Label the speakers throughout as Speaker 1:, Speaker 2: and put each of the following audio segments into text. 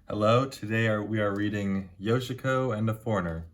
Speaker 1: Hello, today we are reading Yoshiko and the Foreigner.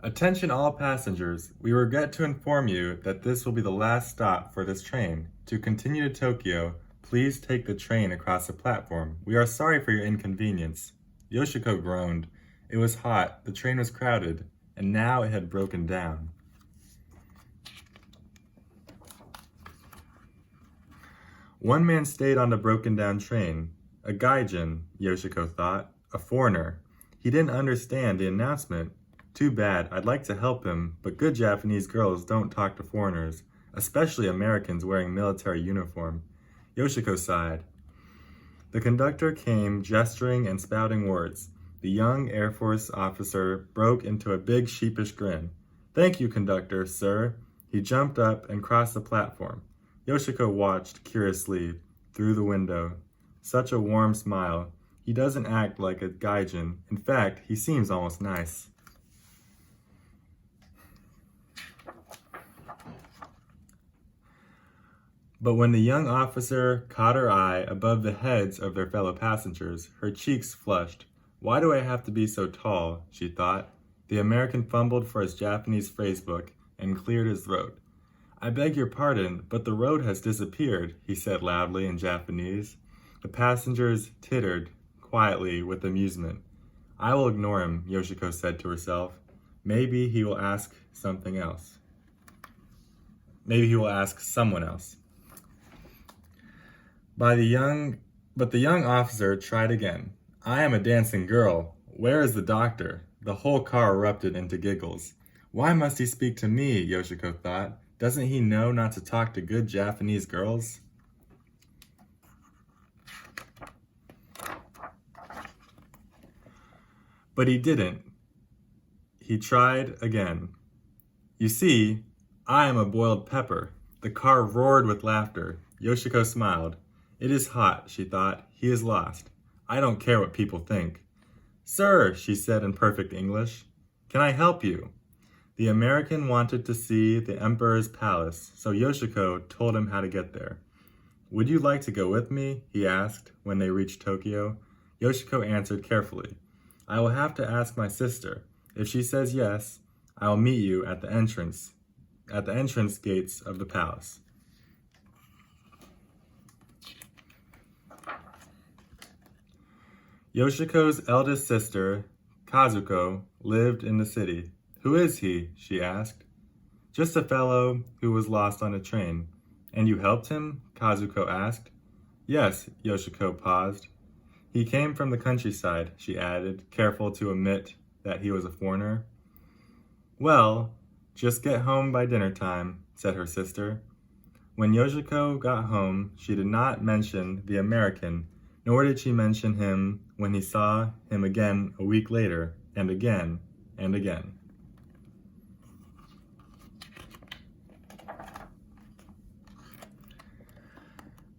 Speaker 1: Attention all passengers, we regret to inform you that this will be the last stop for this train. To continue to Tokyo, please take the train across the platform. We are sorry for your inconvenience. Yoshiko groaned. It was hot, the train was crowded, and now it had broken down. One man stayed on the broken down train. A gaijin, Yoshiko thought. A foreigner. He didn't understand the announcement. Too bad, I'd like to help him, but good Japanese girls don't talk to foreigners, especially Americans wearing military uniform. Yoshiko sighed. The conductor came, gesturing and spouting words. The young Air Force officer broke into a big sheepish grin. Thank you, conductor, sir. He jumped up and crossed the platform. Yoshiko watched curiously through the window. Such a warm smile. He doesn't act like a gaijin. In fact, he seems almost nice. But when the young officer caught her eye above the heads of their fellow passengers, her cheeks flushed. Why do I have to be so tall? She thought. The American fumbled for his Japanese phrasebook and cleared his throat. I beg your pardon, but the road has disappeared, he said loudly in Japanese. The passengers tittered quietly with amusement. I will ignore him, Yoshiko said to herself. Maybe he will ask something else. Maybe he will ask someone else. But the young officer tried again. I am a dancing girl. Where is the doctor? The whole car erupted into giggles. Why must he speak to me, Yoshiko thought. Doesn't he know not to talk to good Japanese girls? But he didn't. He tried again. You see, I am a boiled pepper. The car roared with laughter. Yoshiko smiled. It is hot, she thought. He is lost. I don't care what people think. Sir, she said in perfect English, can I help you? The American wanted to see the Emperor's palace, so Yoshiko told him how to get there. Would you like to go with me? He asked when they reached Tokyo. Yoshiko answered carefully. I will have to ask my sister. If she says yes, I will meet you at the entrance gates of the palace. Yoshiko's eldest sister, Kazuko, lived in the city. Who is he? She asked. Just a fellow who was lost on a train. And you helped him? Kazuko asked. Yes, Yoshiko paused. He came from the countryside, she added, careful to admit that he was a foreigner. Well, just get home by dinner time, said her sister. When Yoshiko got home, she did not mention the American, nor did she mention him when he saw him again a week later, and again, and again.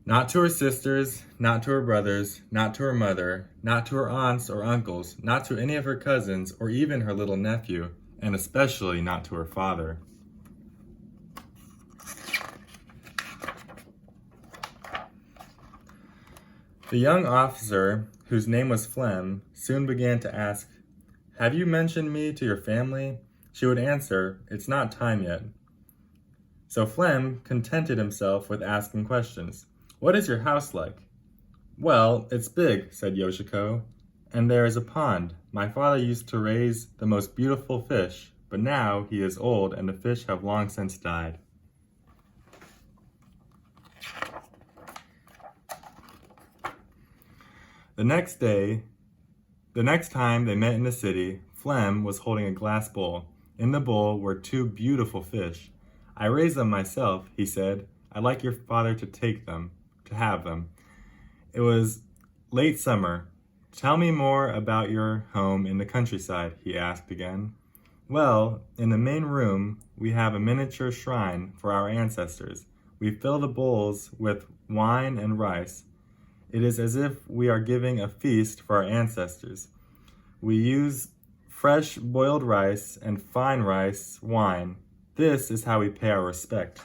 Speaker 1: Not to her sisters, not to her brothers, not to her mother, not to her aunts or uncles, not to any of her cousins, or even her little nephew, and especially not to her father. The young officer, whose name was Flem, soon began to ask, Have you mentioned me to your family? She would answer, It's not time yet. So Flem contented himself with asking questions. What is your house like? Well, it's big, said Yoshiko, and there is a pond. My father used to raise the most beautiful fish, but now he is old and the fish have long since died. The next time they met in the city, Flem was holding a glass bowl. In the bowl were two beautiful fish. I raised them myself, he said. I'd like your father to have them. It was late summer. Tell me more about your home in the countryside, he asked again. Well, in the main room, we have a miniature shrine for our ancestors. We fill the bowls with wine and rice. It is as if we are giving a feast for our ancestors. We use fresh boiled rice and fine rice wine. This is how we pay our respect.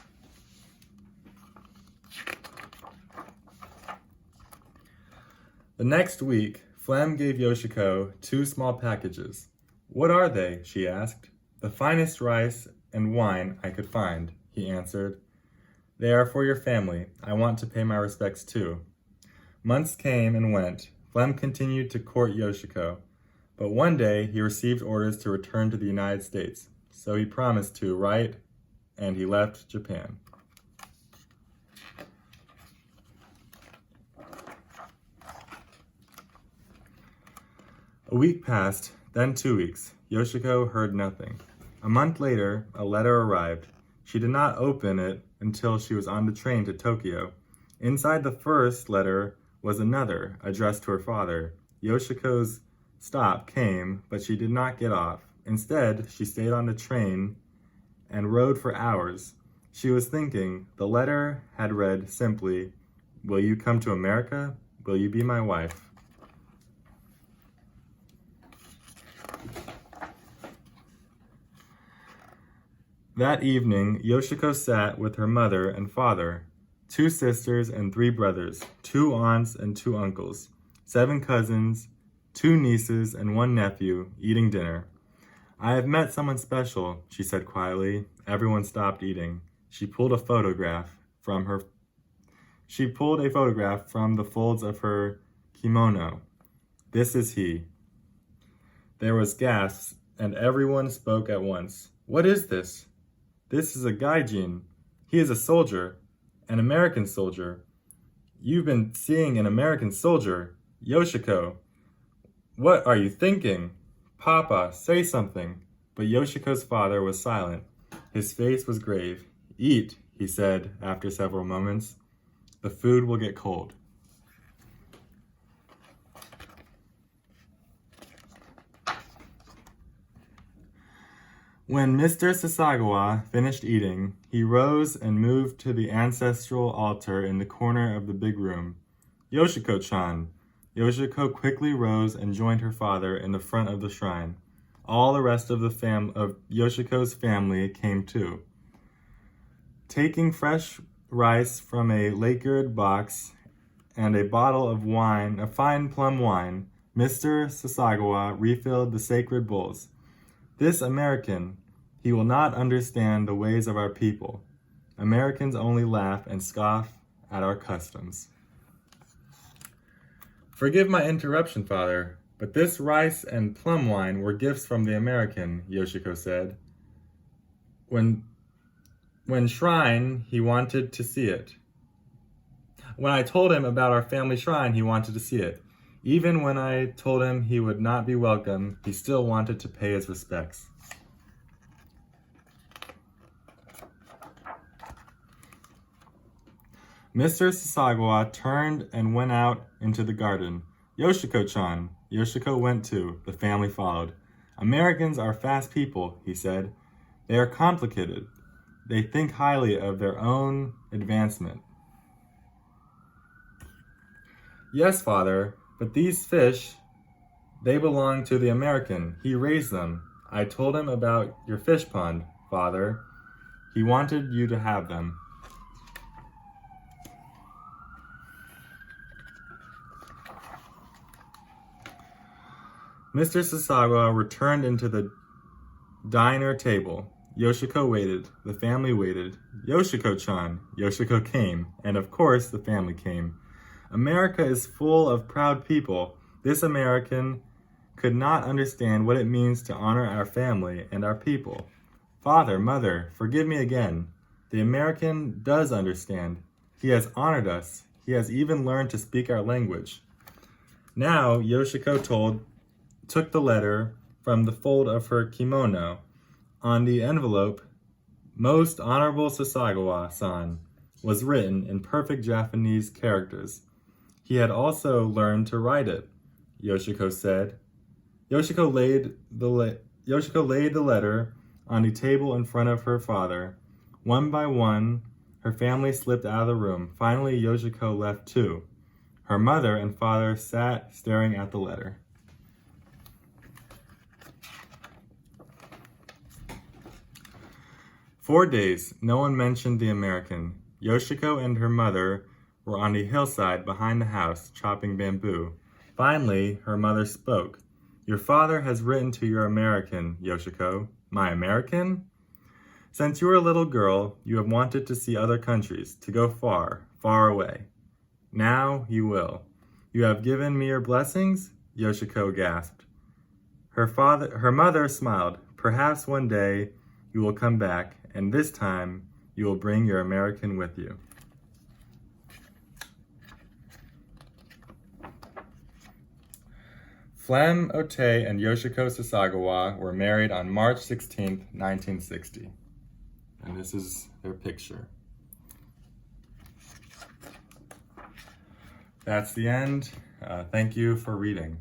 Speaker 1: The next week, Flem gave Yoshiko 2 small packages. What are they? She asked. The finest rice and wine I could find, he answered. They are for your family. I want to pay my respects too. Months came and went. Flem continued to court Yoshiko, but one day he received orders to return to the United States, so he promised to write, and he left Japan. A week passed, then 2 weeks. Yoshiko heard nothing. A month later, a letter arrived. She did not open it until she was on the train to Tokyo. Inside the first letter was another, addressed to her father. Yoshiko's stop came, but she did not get off. Instead, she stayed on the train and rode for hours. She was thinking. The letter had read simply, "Will you come to America? Will you be my wife?" That evening, Yoshiko sat with her mother and father, 2 sisters and 3 brothers, 2 aunts and 2 uncles, 7 cousins, 2 nieces and 1 nephew, eating dinner. "I have met someone special," she said quietly. Everyone stopped eating. She pulled a photograph from the folds of her kimono. "This is he." There was gasps, and everyone spoke at once. "What is this?" "This is a gaijin. He is a soldier, an American soldier." "You've been seeing an American soldier, Yoshiko. What are you thinking? Papa, say something." But Yoshiko's father was silent. His face was grave. "Eat," he said after several moments. "The food will get cold." When Mr. Sasagawa finished eating, he rose and moved to the ancestral altar in the corner of the big room. "Yoshiko-chan." Yoshiko quickly rose and joined her father in the front of the shrine. All the rest of Yoshiko's family came too. Taking fresh rice from a lacquered box and a bottle of wine, a fine plum wine, Mr. Sasagawa refilled the sacred bowls. "This American, he will not understand the ways of our people. Americans only laugh and scoff at our customs." "Forgive my interruption, father, but this rice and plum wine were gifts from the American," Yoshiko said. When shrine, he wanted to see it. When I told him about our family shrine, he wanted to see it. Even when I told him he would not be welcome, he still wanted to pay his respects. Mr. Sasagawa turned and went out into the garden. "Yoshiko-chan." Yoshiko went too. The family followed. "Americans are fast people," he said. "They are complicated. They think highly of their own advancement." "Yes, father, but these fish, they belong to the American. He raised them. I told him about your fish pond, father. He wanted you to have them." Mr. Sasagawa returned into the diner table. Yoshiko waited. The family waited. "Yoshiko-chan." Yoshiko came, and of course the family came. "America is full of proud people. This American could not understand what it means to honor our family and our people. Father, mother, forgive me again. The American does understand. He has honored us. He has even learned to speak our language." Now Yoshiko took the letter from the fold of her kimono. On the envelope, "Most Honorable Sasagawa-san," was written in perfect Japanese characters. He had also learned to write it, Yoshiko said. Yoshiko laid the letter on the table in front of her father. One by one, her family slipped out of the room. Finally, Yoshiko left too. Her mother and father sat staring at the letter. 4 days, no one mentioned the American. Yoshiko and her mother were on a hillside behind the house, chopping bamboo. Finally, her mother spoke. Your father has written to your American, Yoshiko. My American? Since you were a little girl, you have wanted to see other countries, to go far, far away. Now you will. You have given me your blessings? Yoshiko gasped. Her mother smiled. Perhaps one day you will come back, and this time you will bring your American with you. Mimi Otey and Yoshiko Sasagawa were married on March 16, 1960. And this is their picture. That's the end. Thank you for reading.